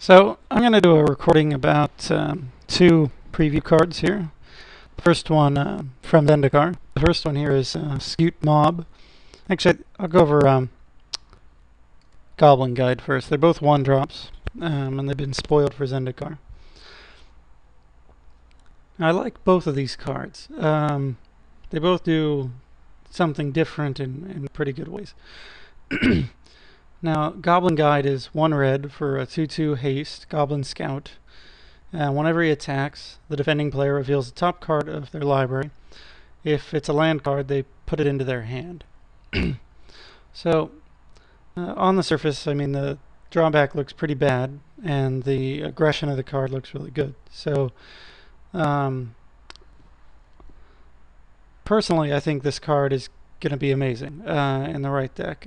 So I'm going to do a recording about two preview cards here. The first one from Zendikar. The first one here is Skewt Mob. Actually, I'll go over Goblin Guide first. They're both one drops, and they've been spoiled for Zendikar. I like both of these cards. They both do something different in pretty good ways. Now, Goblin Guide is 1 red for a 2/2 haste, Goblin Scout. Whenever he attacks, the defending player reveals the top card of their library. If it's a land card, they put it into their hand. So, on the surface, I mean, the drawback looks pretty bad, and the aggression of the card looks really good. So, personally, I think this card is going to be amazing in the right deck.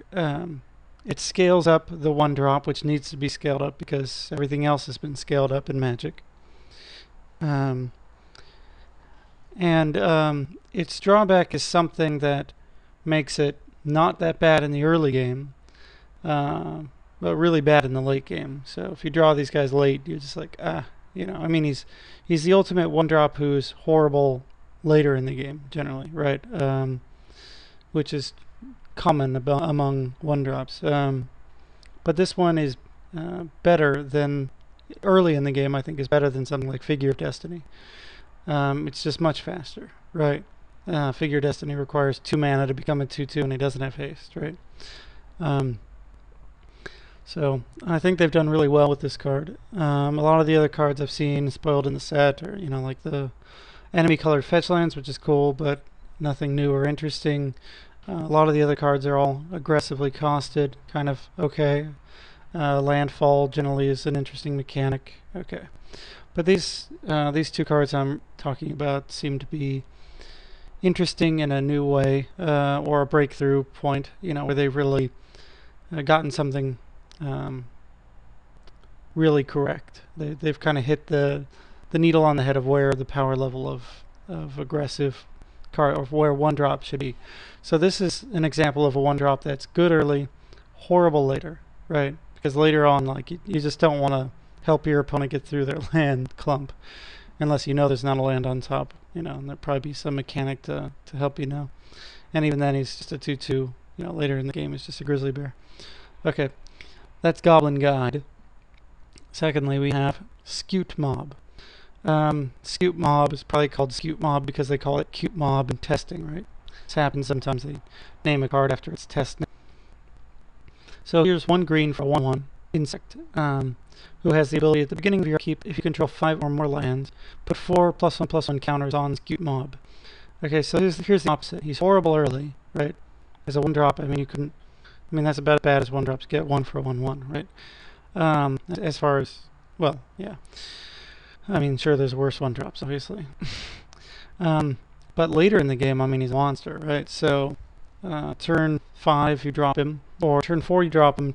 It scales up the 1 drop, which needs to be scaled up because everything else has been scaled up in Magic. Its drawback is something that makes it not that bad in the early game, but really bad in the late game. So if you draw these guys late, you're just like, I mean, he's the ultimate 1 drop who's horrible later in the game, generally, right? Which is common among 1 drops. But this one is better than early in the game. I think is better than something like Figure of Destiny. It's just much faster, right? Figure of Destiny requires 2 mana to become a 2/2, and he doesn't have haste, right? So I think they've done really well with this card. A lot of the other cards I've seen spoiled in the set are, like the enemy colored fetch lands, which is cool, but nothing new or interesting. A lot of the other cards are all aggressively costed, kind of okay. Landfall generally is an interesting mechanic, okay. But these 2 cards I'm talking about seem to be interesting in a new way, or a breakthrough point, where they've really gotten something really correct. They've kind of hit the needle on the head of where the power level of aggressive card, or where 1 drop should be. So this is an example of a 1 drop that's good early, horrible later, right? Because later on, like, you just don't want to help your opponent get through their land clump, unless there's not a land on top, and there'd probably be some mechanic to help And even then, he's just a 2/2. Later in the game, he's just a grizzly bear. Okay, that's Goblin Guide. Secondly, we have Skewt Mob. Skewt Mob is probably called Skewt Mob because they call it Cute Mob in testing, right? This happens sometimes. They name a card after its test name. So here's 1 green for a 1/1 insect, who has the ability at the beginning of your upkeep, if you control 5 or more lands, put 4 +1/+1 counters on Skewt Mob. Okay, so here's the opposite. He's horrible early, right? As a 1 drop, that's about as bad as 1 drops get, 1 for a 1/1, right? As far as, well, yeah. Sure, there's worse 1 drops, obviously. But later in the game, he's a monster, right? So, turn 5, you drop him, or turn 4, you drop him.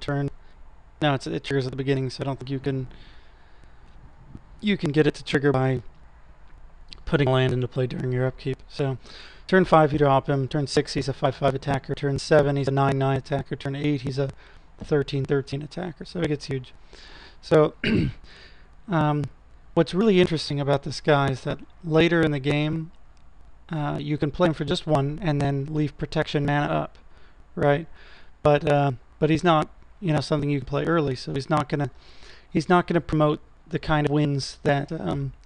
No, it triggers at the beginning, so I don't think you can get it to trigger by putting a land into play during your upkeep. So, turn 5, you drop him. Turn 6, he's a 5/5 attacker. Turn 7, he's a 9/9 attacker. Turn 8, he's a 13/13 attacker. So it gets huge. So, what's really interesting about this guy is that later in the game, you can play him for just 1 and then leave protection mana up, right? But he's not, something you can play early, so he's not gonna promote the kind of wins that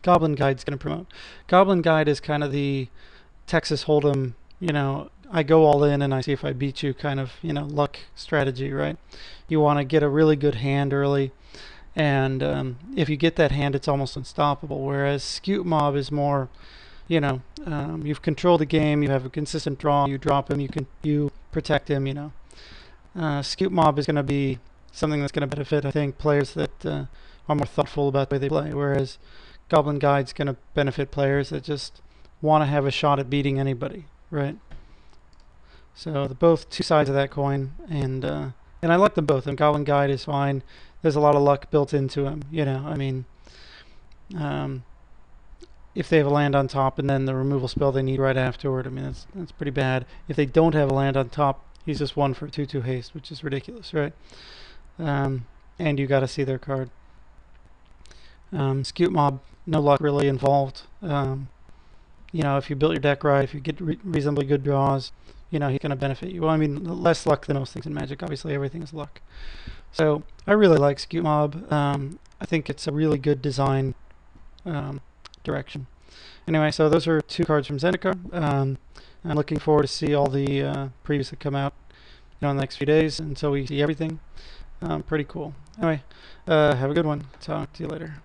Goblin Guide's gonna promote. Goblin Guide is kind of the Texas Hold'em, I go all in and I see if I beat you kind of, luck strategy, right? You want to get a really good hand early, and if you get that hand, it's almost unstoppable. Whereas Skewt Mob is more, you've controlled the game, you have a consistent draw, you drop him, you protect him, Skewt Mob is going to be something that's going to benefit, I think, players that are more thoughtful about the way they play, whereas Goblin Guide's going to benefit players that just want to have a shot at beating anybody, right? So they're both 2 sides of that coin, and I like them both. And Goblin Guide is fine. There's a lot of luck built into him, if they have a land on top and then the removal spell they need right afterward, that's pretty bad. If they don't have a land on top, he's just 1 for 2/2 haste, which is ridiculous, right? And you got to see their card. Scute Mob, no luck really involved. If you build your deck right, if you get reasonably good draws, he's going to benefit you. Well, I mean, less luck than most things in Magic. Obviously, everything is luck. So I really like Scute Mob. I think it's a really good design direction. Anyway, so those are 2 cards from Zendikar. I'm looking forward to see all the previews that come out in the next few days until we see everything. Pretty cool. Anyway, have a good one. Talk to you later.